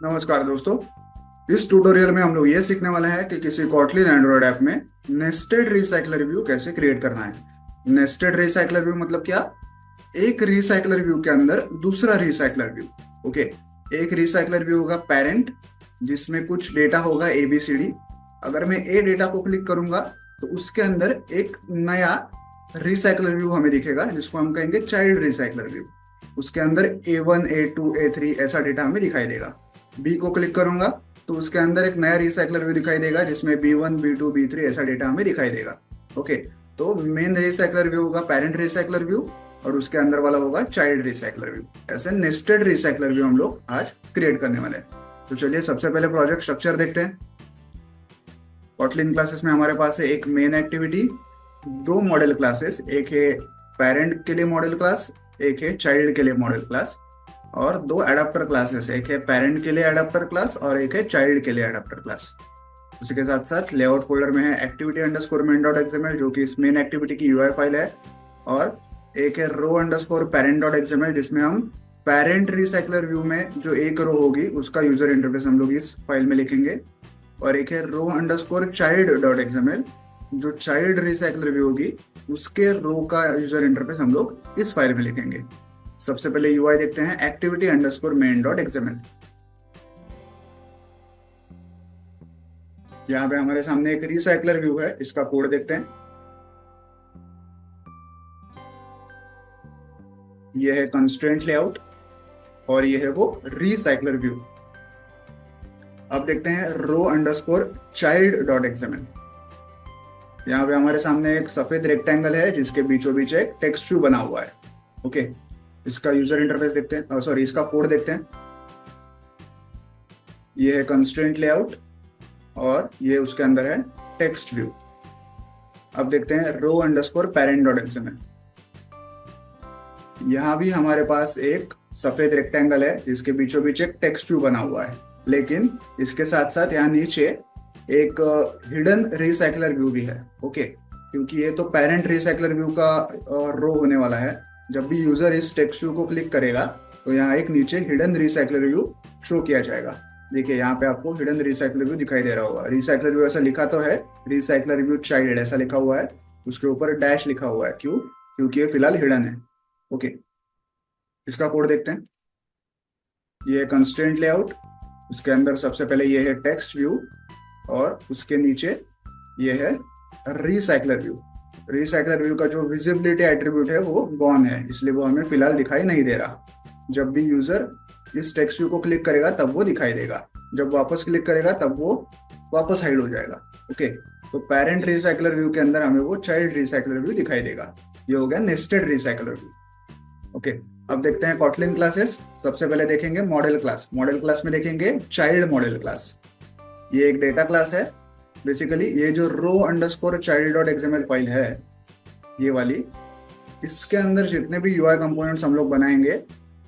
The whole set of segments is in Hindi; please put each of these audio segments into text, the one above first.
नमस्कार दोस्तों। इस ट्यूटोरियल में हम लोग ये सीखने वाले हैं कि किसी कॉटलिन एंड्रॉयड ऐप में नेस्टेड रिसाइकलर व्यू कैसे क्रिएट करना है। नेस्टेड रिसाइकलर व्यू मतलब क्या? एक रिसाइकलर व्यू के अंदर दूसरा रिसाइकलर व्यू। ओके। एक रिसाइकलर व्यू होगा पेरेंट, जिसमें कुछ डेटा होगा ए बी सी डी। अगर मैं ए डेटा को क्लिक करूंगा तो उसके अंदर एक नया रिसाइकलर व्यू हमें दिखेगा, जिसको हम कहेंगे चाइल्ड रिसाइकलर व्यू। उसके अंदर A1 A2 A3 ऐसा डेटा हमें दिखाई देगा। बी को क्लिक करूंगा तो उसके अंदर एक नया रिसाइकलर व्यू दिखाई देगा, जिसमें B1 B2 B3 ऐसा डेटा हमें दिखाई देगा। ओके। तो मेन रिसाइकलर व्यू होगा पेरेंट रिसाइकलर व्यू, और उसके अंदर वाला होगा चाइल्ड रिसाइकलर व्यू। ऐसे नेस्टेड रिसाइकलर व्यू हम लोग आज क्रिएट करने वाले हैं। तो चलिए सबसे पहले प्रोजेक्ट स्ट्रक्चर देखते हैं। कॉटलिन क्लासेस में हमारे पास है एक मेन एक्टिविटी, दो मॉडल क्लासेस, एक है पेरेंट के लिए मॉडल क्लास, एक है चाइल्ड के लिए मॉडल क्लास, और दो एडाप्टर क्लासेस, एक है पेरेंट के लिए एडाप्टर क्लास और एक है चाइल्ड के लिए एडाप्टर क्लास। उसी के साथ साथ लेआउट फोल्डर में है activity underscore main dot XML, जो कि इस मेन एक्टिविटी की यूआई फाइल है, और एक है रो अंडरस्कोर पेरेंट डॉट एक्सएमएल, जिसमें हम पेरेंट रिसाइकलर व्यू में जो एक रो होगी उसका यूजर इंटरफेस हम लोग इस फाइल में लिखेंगे, और एक है रो अंडरस्कोर चाइल्ड डॉट एक्सएमएल, जो चाइल्ड रिसाइकलर व्यू होगी उसके रो का यूजर इंटरफेस हम लोग इस फाइल में लिखेंगे। सबसे पहले यूआई देखते हैं activity underscore main dot XML. यहाँ पे हमारे सामने एक रिसाइकलर व्यू है, इसका कोड देखते हैं। ये है कंस्ट्रेंट लेआउट और ये है वो रिसाइकलर व्यू। अब देखते हैं रो अंडरस्कोर चाइल्ड डॉट एक्सएमएल। यहाँ पे हमारे सामने एक सफेद रेक्टेंगल है जिसके बीचों बीच एक टेक्स्ट व्यू बना हुआ है। ओके। इसका यूजर इंटरफेस देखते हैं, सॉरी इसका कोड देखते हैं। ये है कंस्ट्रेंट लेआउट और ये उसके अंदर है टेक्स्ट व्यू। अब देखते हैं रो अंडरस्कोर पेरेंट डॉट एक्सएमएल। यहाँ भी हमारे पास एक सफेद रेक्टेंगल है जिसके बीचों बीच एक टेक्स्ट व्यू बना हुआ है, लेकिन इसके साथ साथ यहाँ नीचे एक हिडन रिसाइकलर व्यू भी है। ओके। क्योंकि ये तो पेरेंट रिसाइकलर व्यू का रो होने वाला है। जब भी यूजर इस टेक्स्ट व्यू को क्लिक करेगा तो यहाँ एक नीचे हिडन रिसाइकलर व्यू शो किया जाएगा। देखिए यहाँ पे आपको हिडन रिसाइकलर व्यू दिखाई दे रहा होगा। रिसाइकलर व्यू ऐसा लिखा तो है, रिसाइकलर व्यू चाइल्ड ऐसा लिखा हुआ है, उसके ऊपर डैश लिखा हुआ है। क्यों? क्योंकि ये फिलहाल हिडन है। ओके। इसका कोड देखते हैं। ये है कंस्ट्रेंट लेआउट, उसके अंदर सबसे पहले ये है टेक्स्ट व्यू और उसके नीचे ये है रिसाइकलर व्यू। रिसाइकलर व्यू का जो विजिबिलिटी एट्रीब्यूट है वो गॉन है, इसलिए वो हमें फिलहाल दिखाई नहीं दे रहा। जब भी यूजर इस टेक्स्ट व्यू को क्लिक करेगा तब वो दिखाई देगा, जब वापस क्लिक करेगा तब वो वापस हाइड हो जाएगा। ओके। तो पेरेंट रिसाइकलर व्यू के अंदर हमें वो चाइल्ड रिसाइकलर व्यू दिखाई देगा। ये हो गया नेस्टेड रिसाइकलर व्यू। ओके। अब देखते हैं कॉटलिन क्लासेस। सबसे पहले देखेंगे मॉडल क्लास। मॉडल क्लास में देखेंगे चाइल्ड मॉडल क्लास। ये एक डेटा क्लास है। बेसिकली ये जो row underscore child dot XML file है, ये वाली, इसके अंदर जितने भी यूआई कंपोनेंट्स हम लोग बनाएंगे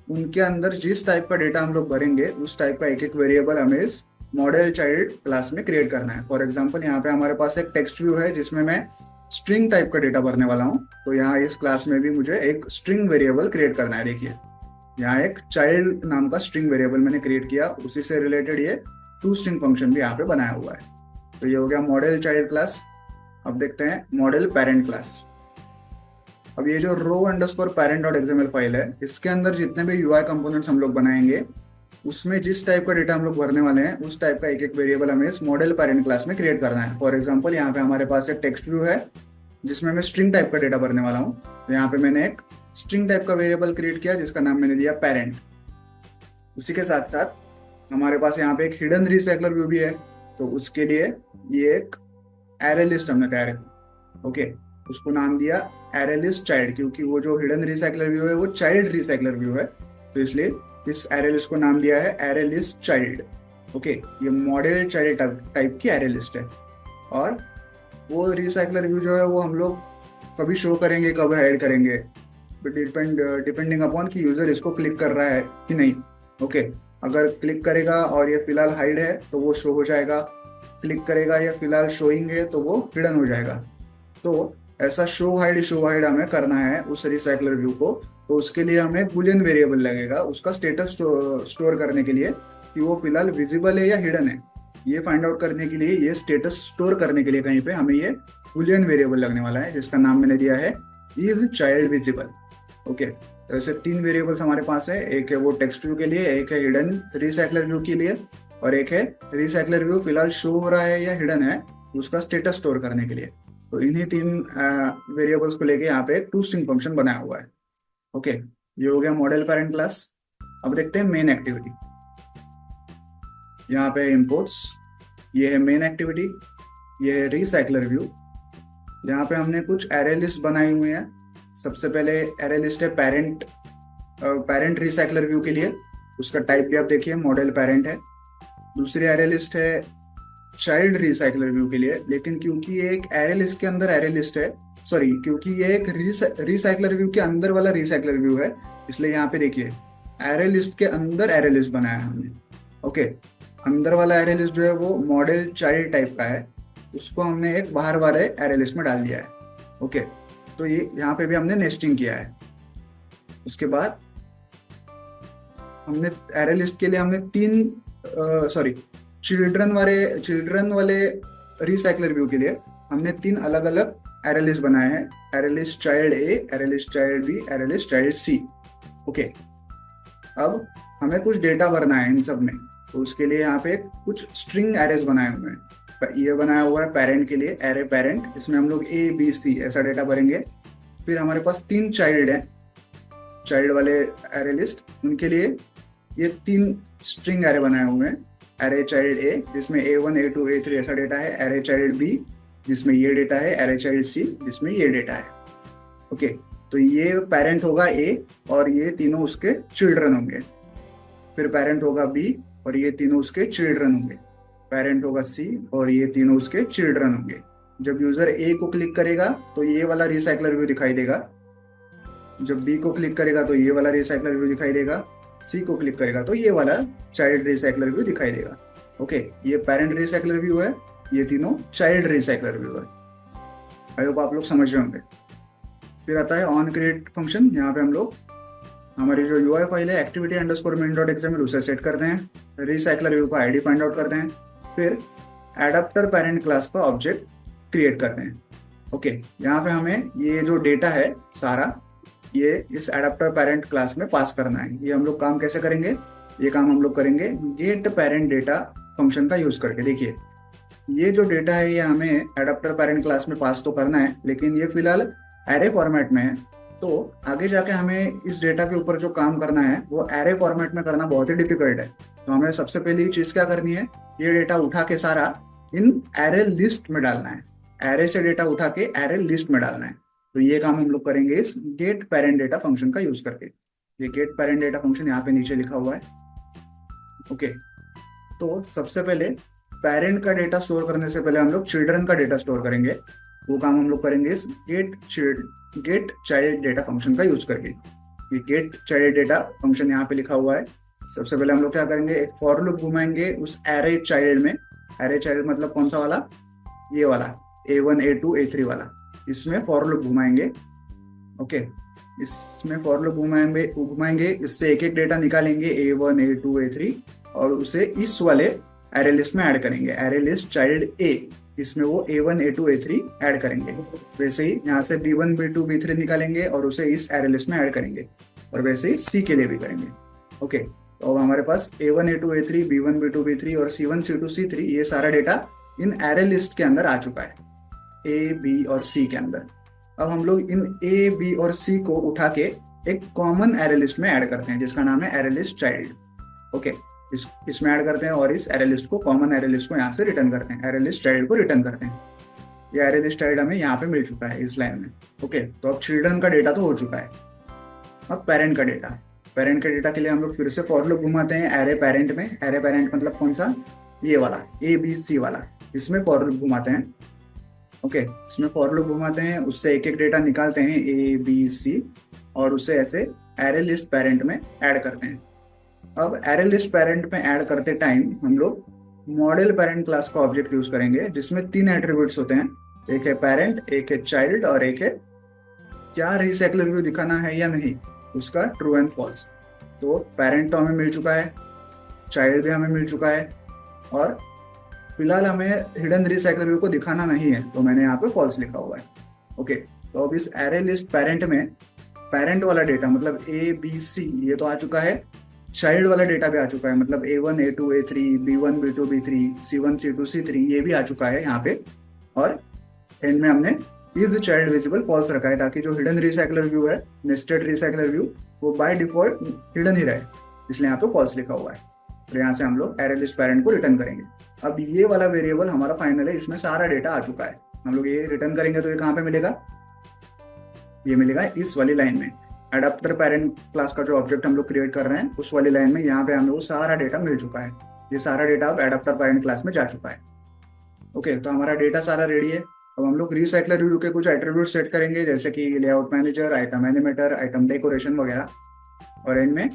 उनके अंदर जिस टाइप का डेटा हम लोग भरेंगे उस टाइप का एक एक वेरिएबल हमें इस मॉडल चाइल्ड क्लास में क्रिएट करना है। फॉर एग्जाम्पल यहाँ पे हमारे पास एक टेक्स्ट व्यू है जिसमें मैं स्ट्रिंग टाइप का डेटा भरने वाला हूँ, तो यहाँ इस क्लास में भी मुझे एक स्ट्रिंग वेरिएबल क्रिएट करना है। देखिए यहाँ एक चाइल्ड नाम का स्ट्रिंग वेरिएबल मैंने क्रिएट किया, उसी से रिलेटेड ये टू स्ट्रिंग फंक्शन भी यहाँ पे बनाया हुआ है। तो ये हो गया मॉडल चाइल्ड क्लास। अब देखते हैं मॉडल पेरेंट क्लास। अब ये जो row underscore parent dot XML file है, इसके अंदर जितने भी यूआई कंपोनेंट्स हम लोग बनाएंगे उसमें जिस टाइप का डेटा हम लोग भरने वाले हैं उस टाइप का एक एक वेरिएबल हमें इस मॉडल पेरेंट क्लास में क्रिएट करना है। फॉर एग्जांपल यहाँ पे हमारे पास एक टेक्स्ट व्यू है जिसमें मैं स्ट्रिंग टाइप का डेटा भरने वाला हूँ, तो यहाँ पे मैंने एक स्ट्रिंग टाइप का वेरिएबल क्रिएट किया जिसका नाम मैंने दिया पेरेंट। उसी के साथ साथ हमारे पास यहाँ पे एक हिडन रिसाइकलर व्यू भी है, तो उसके लिए ये एक एरे लिस्ट हमने तैयार की। ओके। उसको नाम दिया एरे लिस्ट चाइल्ड, क्योंकि वो जो हिडन रिसाइकलर व्यू है वो चाइल्ड रिसाइकलर व्यू है, तो इसलिए इस एरे लिस्ट को नाम दिया है एरे लिस्ट चाइल्ड। ओके। ये मॉडल चाइल्ड टाइप की एरे लिस्ट है, और वो रिसाइकलर व्यू जो है वो हम लोग कभी शो करेंगे कभी हाइड करेंगे, डिपेंडिंग अपॉन कि यूजर इसको क्लिक कर रहा है कि नहीं। ओके। अगर क्लिक करेगा और ये फिलहाल हाइड है तो वो शो हो जाएगा, क्लिक करेगा या फिलहाल शोइंग है तो वो हिडन हो जाएगा। तो ऐसा शो हाइड हमें करना है उस रिसाइकलर व्यू को, तो उसके लिए हमें बुलियन वेरिएबल लगेगा उसका स्टेटस स्टोर करने के लिए। कि वो फिलहाल विजिबल है या हिडन है, ये फाइंड आउट करने के लिए, ये स्टेटस स्टोर करने के लिए कहीं पे हमें ये बूलियन वेरिएबल लगने वाला है, जिसका नाम मैंने दिया है इज चाइल्ड विजिबल। ओके, तो ऐसे तीन वेरिएबल्स हमारे पास है, एक है वो टेक्स्ट व्यू के लिए, एक है हिडन रिसाइकलर व्यू के लिए, और एक है रिसाइकलर व्यू फिलहाल शो हो रहा है या हिडन है उसका स्टेटस स्टोर करने के लिए। तो इन्हीं तीन वेरिएबल्स को लेके यहाँ पे एक टू स्ट्रिंग फंक्शन बनाया हुआ है। ओके, ये हो गया मॉडल पेरेंट क्लास। अब देखते हैं मेन एक्टिविटी। यहाँ पे इंपोर्ट्स, ये है मेन एक्टिविटी, ये है रिसाइकलर व्यू। यहाँ पे हमने कुछ एरे लिस्ट बनाई हुई है। सबसे पहले एरे लिस्ट है पेरेंट रिसाइकलर व्यू के लिए, उसका टाइप भी आप देखिए मॉडल पेरेंट है। दूसरी एरे लिस्ट है चाइल्ड रिसाइकलर व्यू के लिए, लेकिन क्योंकि ये एक एरे लिस्ट के अंदर एरे लिस्ट है, सॉरी क्योंकि ये एक रिसाइकलर व्यू के अंदर वाला रिसाइकलर व्यू है, इसलिए यहाँ पे देखिए एरे लिस्ट के अंदर एरे लिस्ट बनाया है हमने। ओके, अंदर वाला एरे लिस्ट जो है वो मॉडल चाइल्ड टाइप का है, उसको हमने एक बाहर वाले एरे लिस्ट में डाल दिया है। ओके, तो ये यहाँ पे भी हमने नेस्टिंग किया है। उसके बाद हमने एरे लिस्ट के लिए हमने चिल्ड्रन वाले रिसाइकलर व्यू के लिए हमने तीन अलग अलग एरे लिस्ट बनाए हैं, array list child A, array list child B, array list child C. Okay, अब हमें कुछ डेटा भरना है इन सब में, तो उसके लिए यहाँ पे कुछ स्ट्रिंग एरेज बनाए हुए हैं। ये बनाया हुआ है पेरेंट के लिए, एरे पेरेंट, इसमें हम लोग ए बी सी ऐसा डेटा भरेंगे। फिर हमारे पास तीन चाइल्ड हैं, चाइल्ड वाले एरे लिस्ट, उनके लिए ये तीन स्ट्रिंग एरे बनाए हुए हैं। एरे चाइल्ड ए जिसमें A1 A2 A3 ऐसा डेटा है, एरे चाइल्ड बी जिसमें ये डेटा है, एरे चाइल्ड सी जिसमें ये डेटा है। ओके, तो ये पेरेंट होगा ए और ये तीनों उसके चिल्ड्रन होंगे। फिर पेरेंट होगा बी और ये तीनों उसके चिल्ड्रन होंगे। पेरेंट होगा सी और ये तीनों उसके चिल्ड्रन होंगे। जब यूजर ए को क्लिक करेगा तो ये वाला रिसाइकलर व्यू दिखाई देगा, जब बी को क्लिक करेगा तो ये वाला रिसाइकलर व्यू दिखाई देगा, सी को क्लिक करेगा तो ये वाला चाइल्ड रिसाइकलर व्यू दिखाई देगा। ओके, ये पेरेंट रिसाइकलर व्यू है, ये तीनों चाइल्ड रिसाइकलर व्यू है। आई होप आप लोग समझ रहे होंगे। फिर आता है ऑन क्रिएट फंक्शन। यहाँ पे हम लोग हमारी जो यूआई फाइल है activity_main.xml उसे सेट करते हैं, रिसाइकलर व्यू का आईडी फाइंड आउट करते हैं, फिर एडाप्टर पेरेंट क्लास का ऑब्जेक्ट क्रिएट करते हैं। ओके, यहाँ पे हमें ये जो डेटा है सारा ये इस एडाप्टर पेरेंट क्लास में पास करना है। ये हम लोग काम कैसे करेंगे? ये काम हम लोग करेंगे गेट पेरेंट डेटा फंक्शन का यूज करके। देखिए ये जो डेटा है ये हमें एडाप्टर पेरेंट क्लास में पास तो करना है, लेकिन ये फिलहाल एरे फॉर्मेट में है, तो आगे जाके हमें इस डेटा के ऊपर जो काम करना है वो एरे फॉर्मेट में करना बहुत ही डिफिकल्ट है। तो हमें सबसे पहली चीज क्या करनी है, ये डेटा उठा के सारा इन एरे लिस्ट में डालना है, एरे से डेटा उठा के एरे लिस्ट में डालना है। तो ये काम हम लोग करेंगे इस गेट पेरेंट डेटा फंक्शन का यूज करके। ये गेट पेरेंट डेटा फंक्शन यहाँ पे नीचे लिखा हुआ है। ओके, तो सबसे पहले पेरेंट का डेटा स्टोर करने से पहले हम लोग चिल्ड्रन का डेटा स्टोर करेंगे। वो काम हम लोग करेंगे इस गेट चाइल्ड डेटा फंक्शन का यूज करके। ये गेट चाइल्ड डेटा फंक्शन यहाँ पे लिखा हुआ है। सबसे पहले हम लोग क्या करेंगे, एक फॉर लूप घुमाएंगे उस एरे चाइल्ड में। एरे चाइल्ड मतलब कौन सा वाला, ये वाला A1 A2 A3 वाला, इसमें फॉर लूप घुमाएंगे। ओके, इसमें फॉर लूप घुमाएंगे, इससे एक एक डेटा निकालेंगे A1 A2 A3 और उसे इस वाले एरे लिस्ट में ऐड करेंगे, एरे लिस्ट चाइल्ड A, इसमें वो A1 A2 A3 ऐड करेंगे। वैसे ही यहाँ से B1 B2 B3 निकालेंगे और उसे इस एरे लिस्ट में ऐड करेंगे, और वैसे ही C के लिए भी करेंगे। ओके, तो अब हमारे पास A1 A2 A3 B1 B2 B3 और C1 C2 C3 ये सारा डेटा इन एरे लिस्ट के अंदर आ चुका है, A B और C के अंदर। अब हम लोग इन A B और C को उठा के एक कॉमन एरे लिस्ट में ऐड करते हैं जिसका नाम है एरे लिस्ट चाइल्ड। ओके, इसमें ऐड करते हैं और इस एरे लिस्ट को, कॉमन एरे लिस्ट को यहाँ से रिटर्न करते हैं, एरे लिस्ट चाइल्ड को रिटर्न करते हैं। ये एरे लिस्ट चाइल्ड हमें यहाँ पे मिल चुका है इस लाइन में। ओके, तो अब चिल्ड्रन का डेटा तो हो चुका है। अब पेरेंट का डेटा, पेरेंट के डेटा के लिए हम लोग फिर से फॉर लूप घुमाते हैं एरे पेरेंट में। एरे पेरेंट मतलब कौन सा, ये वाला A B C वाला, इसमें फॉर लूप घुमाते हैं। ओके, इसमें फॉर लूप घुमाते हैं, उससे एक एक डेटा निकालते हैं A B C और उसे ऐसे एरे लिस्ट पेरेंट में ऐड करते हैं। अब एरे लिस्ट पेरेंट में ऐड करते टाइम हम लोग मॉडल पेरेंट क्लास का ऑब्जेक्ट यूज करेंगे जिसमें तीन एट्रीब्यूट्स होते हैं, एक है पेरेंट, एक है चाइल्ड और एक है क्या रिसाइकलर व्यू दिखाना है या नहीं, उसका ट्रू एंड फॉल्स। तो पेरेंट तो हमें मिल चुका है, चाइल्ड भी हमें मिल चुका है, और फिलहाल हमें हिडन रिसाइकलर व्यू को दिखाना नहीं है, तो मैंने यहाँ पे फॉल्स लिखा हुआ है। ओके, तो अब इस एरे लिस्ट पेरेंट में पेरेंट वाला डेटा मतलब ABC ये तो आ चुका है, चाइल्ड वाला डेटा भी आ चुका है, मतलब A1 A2 A3 B1 B2 B3 C1 C2 C3 ये भी आ चुका है यहाँ पे। और एंड में हमने इज चाइल्ड विजिबल फॉल्स रखा है, ताकि जो हिडन रिसाइकलर व्यू है, नेस्टेड रिसाइकलर व्यू, वो बाय डिफॉल्ट हिडन ही रहे, इसलिए यहाँ पे फॉल्स लिखा हुआ है। और यहाँ से हम लोग एरे लिस्ट पेरेंट को रिटर्न करेंगे। अब ये वाला वेरिएबल हमारा फाइनल है, इसमें सारा डेटा आ चुका है। हम लोग ये रिटर्न करेंगे तो ये कहाँ पे मिलेगा, ये मिलेगा इस वाली लाइन में। एडाप्टर पेरेंट क्लास का जो ऑब्जेक्ट हम लोग क्रिएट कर रहे हैं उस वाली लाइन में, यहाँ पे हम लोग सारा डेटा मिल चुका है। ये सारा डेटा अब एडाप्टर पेरेंट क्लास में जा चुका है। ओके, तो हमारा डेटा सारा रेडी है। अब हम लोग रिसाइकलर व्यू के कुछ एट्रीब्यूट सेट करेंगे, जैसे कि layout manager, item animator, item decoration वगैरह। और एंड में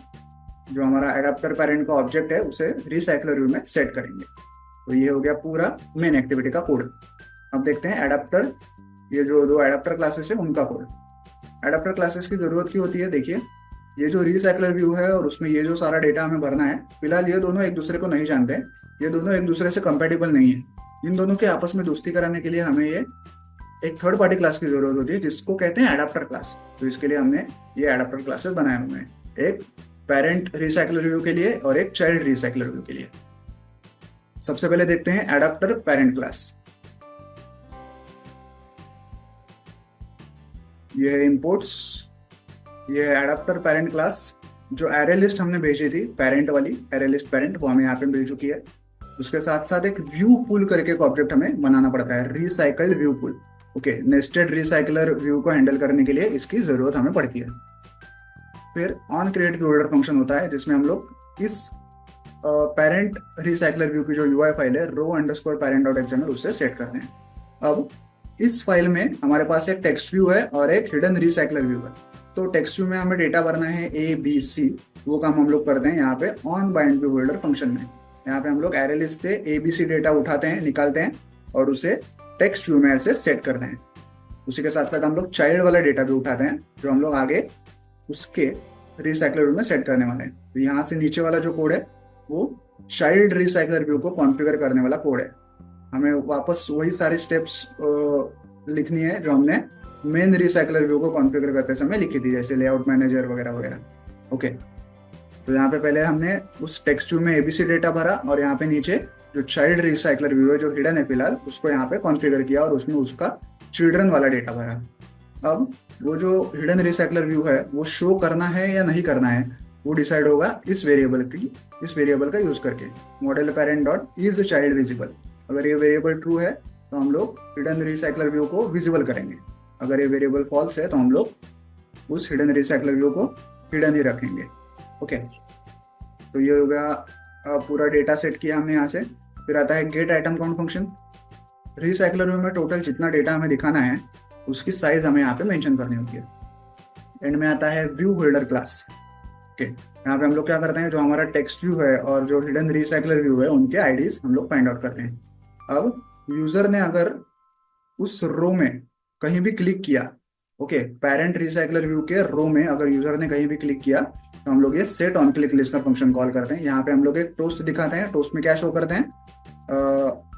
जो हमारा एडाप्टर पेरेंट का ऑब्जेक्ट है उसे रिसाइकलर व्यू में सेट करेंगे। तो ये हो गया पूरा मेन एक्टिविटी का कोड। अब देखते हैं एडाप्टर, ये जो दो एडाप्टर क्लासेस है उनका कोड। एडाप्टर क्लासेस की जरूरत क्यों होती है, देखिए ये जो रिसाइकलर व्यू है और उसमें ये जो सारा डेटा हमें भरना है, फिलहाल ये दोनों एक दूसरे को नहीं जानते हैं, ये दोनों एक दूसरे से कंपेटेबल नहीं है। इन दोनों के आपस में दोस्ती कराने के लिए हमें ये एक थर्ड पार्टी क्लास की जरूरत होती है, जिसको कहते हैं एडाप्टर क्लास। तो इसके लिए हमने ये एडाप्टर क्लासेस बनाए हुए हैं, एक पेरेंट रिसाइकलर व्यू के लिए और एक चाइल्ड रिसाइकलर व्यू के लिए। सबसे पहले देखते हैं एडाप्टर पेरेंट क्लास। ये है इंपोर्ट्स, ये है एडाप्टर पेरेंट क्लास। जो एरे लिस्ट हमने भेजी थी पेरेंट वाली, एरे लिस्ट पेरेंट, वो हमें यहाँ पे मिल चुकी है। उसके साथ साथ एक व्यू पुल करके एक ऑब्जेक्ट हमें बनाना पड़ता है, रिसाइकल्ड व्यू पुल। ओके, नेस्टेड रिसाइकलर व्यू को हैंडल करने के लिए इसकी जरूरत हमें पड़ती है। फिर ऑन क्रिएट होल्डर फंक्शन होता है, जिसमें हम लोग इस पेरेंट रिसाइकलर व्यू की जो यूआई फाइल है row_parent.xml उससे सेट करते हैं। अब इस फाइल में हमारे पास एक टेक्स्ट व्यू है और एक हिडन रिसाइकलर व्यू है। तो टेक्स्ट व्यू में हमें डेटा भरना है ABC, वो काम हम लोग करते हैं यहाँ पे on bind view holder function में। यहाँ पे हम लोग एरे लिस्ट से ABC डेटा उठाते हैं, निकालते हैं और उसे टेक्स्ट व्यू में ऐसे सेट करते हैं। उसी के साथ साथ हम लोग चाइल्ड वाला डेटा भी उठाते हैं, जो हम लोग आगे उसके रिसाइकलर व्यू में सेट करने वाले हैं। तो यहाँ से नीचे वाला जो कोड है वो चाइल्ड रिसाइकलर व्यू को कॉन्फ़िगर करने वाला कोड है। हमें वापस वही सारी स्टेप्स लिखनी है जो हमने मेन रिसाइकलर व्यू को कॉन्फ़िगर करते समय लिखी थी, जैसे लेआउट मैनेजर वगैरह वगैरह। ओके, तो यहाँ पे पहले हमने उस टेक्स्ट व्यू में ABC डेटा भरा, और यहाँ पे नीचे जो चाइल्ड रिसाइकलर व्यू है जो हिडन है फिलहाल, उसको यहाँ पे कॉन्फ़िगर किया और उसमें उसका चिल्ड्रन वाला डेटा भरा। अब वो जो हिडन रिसाइकलर व्यू है वो शो करना है या नहीं करना है, वो डिसाइड होगा इस वेरिएबल का यूज करके, model parent dot is child visible. अगर ये वेरिएबल ट्रू है तो हम लोग हिडन रिसाइकलर व्यू को विजिबल करेंगे, अगर ये वेरिएबल फॉल्स है तो हम लोग उस हिडन रिसाइकलर व्यू को हिडन ही रखेंगे। ओके, तो ये हो गया पूरा डेटा सेट किया हमने यहाँ से। फिर आता है gate item count function. Recycler view में टोटल जितना डेटा हमें दिखाना है उसकी साइज हमें यहाँ पे मेंशन करनी होती है। एंड में आता है व्यू होल्डर क्लास। ओके, यहाँ पे हम लोग क्या करते हैं, जो हमारा टेक्स्ट व्यू है और जो हिडन रिसाइकलर व्यू है उनके आईडीज हम लोग फाइंड आउट करते हैं। अब यूजर ने अगर उस रो में कहीं भी क्लिक किया, ओके, पेरेंट रिसाइकलर व्यू के रो में अगर यूजर ने कहीं भी क्लिक किया तो हम लोग ये set on click listener function call करते हैं। यहाँ पे हम लोग एक टोस्ट दिखाते हैं। टोस्ट में क्या शो करते हैं,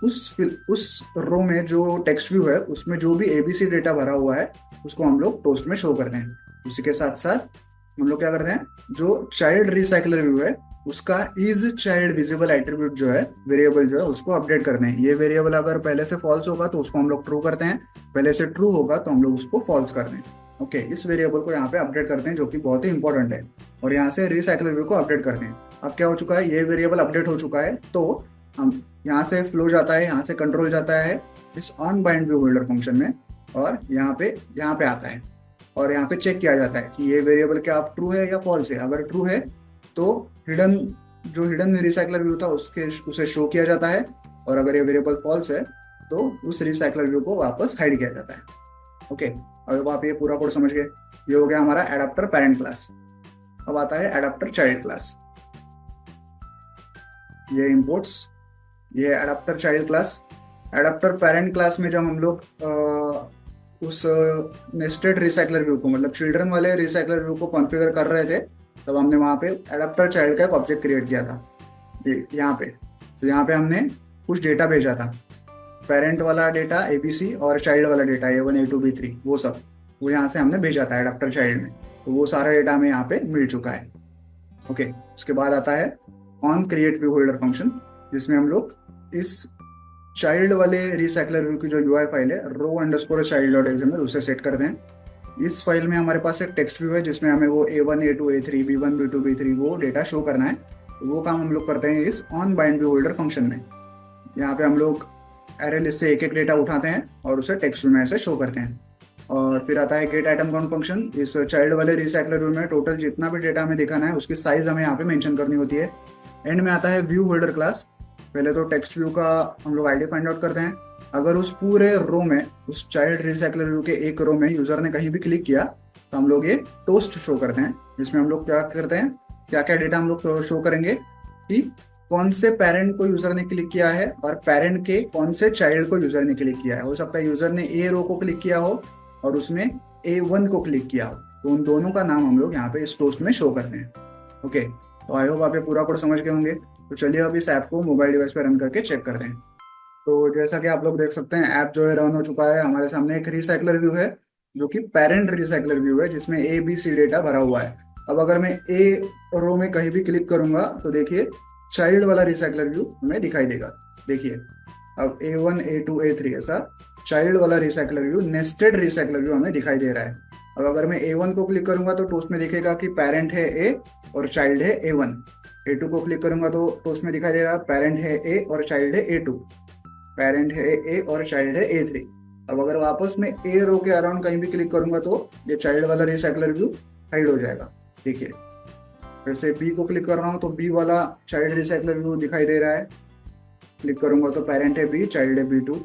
उस रो में जो टेक्स्ट व्यू है उसमें जो भी ABC डेटा भरा हुआ है उसको हम लोग टोस्ट में शो करते हैं। उसी के साथ साथ हम लोग क्या करते हैं, जो चाइल्ड रिसाइकलर व्यू है उसका इज चाइल्ड विजिबल एट्रीब्यूट जो है, वेरिएबल जो है, उसको अपडेट करते हैं। ये वेरिएबल अगर पहले से फॉल्स होगा तो उसको हम लोग ट्रू करते हैं, पहले से ट्रू होगा तो हम लोग उसको फॉल्स करते हैं। ओके, इस वेरिएबल को यहाँ पे अपडेट करते हैं, जो कि बहुत ही इंपॉर्टेंट है। और यहाँ से रिसाइकलर व्यू को अपडेट करते हैं। अब क्या हो चुका है, ये वेरिएबल अपडेट हो चुका है, तो हम यहाँ से फ्लो जाता है, यहाँ से कंट्रोल जाता है इस on bind view holder function में, और यहाँ पे आता है और यहाँ पे चेक किया जाता है कि ये वेरिएबल क्या आप ट्रू है या फॉल्स है। अगर ट्रू है तो हिडन रिसाइकलर व्यू था उसे शो किया जाता है, और अगर ये वेरिएबल फॉल्स है तो उस रिसाइकलर व्यू को वापस हाइड किया जाता है। ओके, अब आप ये पूरा कोड समझ गए। ये हो गया हमारा एडाप्टर पेरेंट क्लास। अब आता है एडाप्टर चाइल्ड क्लास। ये इंपोर्ट्स, ये adapter child class. Adapter parent class में जब हम लोग उस नेस्टेड रिसाइकलर व्यू को, मतलब चिल्ड्रन वाले रिसाइकलर व्यू को कॉन्फ़िगर कर रहे थे, तब हमने वहाँ पे एडाप्टर चाइल्ड का एक ऑब्जेक्ट क्रिएट किया था। यहाँ पे, तो यहाँ पे हमने कुछ डेटा भेजा था, पेरेंट वाला डेटा ABC और चाइल्ड वाला डेटा A1 A2 B3 वो सब, वो यहाँ से हमने भेजा था एडाप्टर चाइल्ड में। तो वो सारा डेटा हमें यहाँ पे मिल चुका है। ओके, उसके बाद आता है on create view holder function, जिसमें हम लोग इस चाइल्ड वाले रिसाइकलर व्यू की जो UI फाइल है row_child.xml उसे सेट करते हैं। इस फाइल में हमारे पास एक टेक्स्ट व्यू है जिसमें हमें वो A1 A2 A3 B1 B2 B3 वो डेटा शो करना है। तो वो काम हम लोग करते हैं इस on bind view holder function में। यहाँ पे हम लोग एरे लिस्ट से एक एक डेटा उठाते हैं और उसे टेक्स्ट व्यू में ऐसे शो करते हैं। और फिर आता है गेट आइटम काउंट फंक्शन। इस चाइल्ड वाले रिसाइकलर व्यू में टोटल जितना भी डेटा हमें दिखाना है उसकी साइज हमें यहाँ पे मेंशन करनी होती है। एंड में आता है व्यू होल्डर क्लास। पहले तो टेक्स्ट व्यू का हम लोग आईडी फाइंड आउट करते हैं। अगर उस पूरे रो में, उस चाइल्ड रिसाइकलर व्यू के एक रो में यूजर ने कहीं भी क्लिक किया तो हम लोग ये टोस्ट शो करते हैं, जिसमें हम लोग क्या करते हैं, क्या क्या डेटा हम लोग शो करेंगे कि कौन से पेरेंट को यूजर ने क्लिक किया है और पेरेंट के कौन से चाइल्ड को यूजर ने क्लिक किया है। हो सकता है यूजर ने ए रो को क्लिक किया हो और उसमें A1 को क्लिक किया हो, तो उन दोनों का नाम हम लोग यहाँ पे इस टोस्ट में शो करते हैं। ओके, तो आई होप आप ये पूरा कोड समझ गए होंगे। तो चलिए अब इस ऐप को मोबाइल डिवाइस पे रन करके चेक करते हैं। तो जैसा कि आप लोग देख सकते हैं ऐप जो है रन हो चुका है। हमारे सामने एक रिसाइकलर व्यू है जो कि पेरेंट रिसाइकलर व्यू है, जिसमें ABC डेटा भरा हुआ है। अब अगर मैं ए रो में कहीं भी क्लिक करूंगा तो देखिए चाइल्ड वाला रिसाइकलर व्यू हमें दिखाई देगा। देखिए अब A1 A2 A3 ऐसा चाइल्ड वाला recycler view, nested recycler view हमें दिखाई दे रहा है। अब अगर मैं A1 को क्लिक करूंगा तो टोस्ट में दिखेगा कि पेरेंट है A और चाइल्ड है A1। A2 को क्लिक करूंगा तो टोस्ट में दिखाई दे रहा है पेरेंट है A और चाइल्ड है A2। पेरेंट है A और चाइल्ड है A3। अब अगर वापस में A रो के अराउंड कहीं भी क्लिक करूंगा तो ये चाइल्ड वाला रिसाइकलर व्यू हाइड हो जाएगा। देखिए वैसे B को क्लिक कर रहा हूँ तो B वाला चाइल्ड रिसाइकलर व्यू दिखाई दे रहा है। क्लिक करूंगा तो पेरेंट है B, चाइल्ड है B2।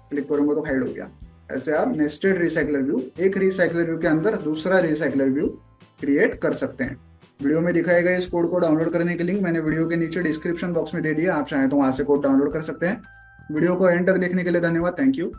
क्लिक करूंगा तो हाइड हो गया। ऐसे आप नेस्टेड रिसाइकलर व्यू, एक रिसाइकलर व्यू के अंदर दूसरा रिसाइकलर व्यू क्रिएट कर सकते हैं। वीडियो में दिखाए गए इस कोड को डाउनलोड करने की लिंक मैंने वीडियो के नीचे डिस्क्रिप्शन बॉक्स में दे दिया। आप चाहें तो वहां से कोड डाउनलोड कर सकते हैं। वीडियो को एंड तक देखने के लिए धन्यवाद। Thank you.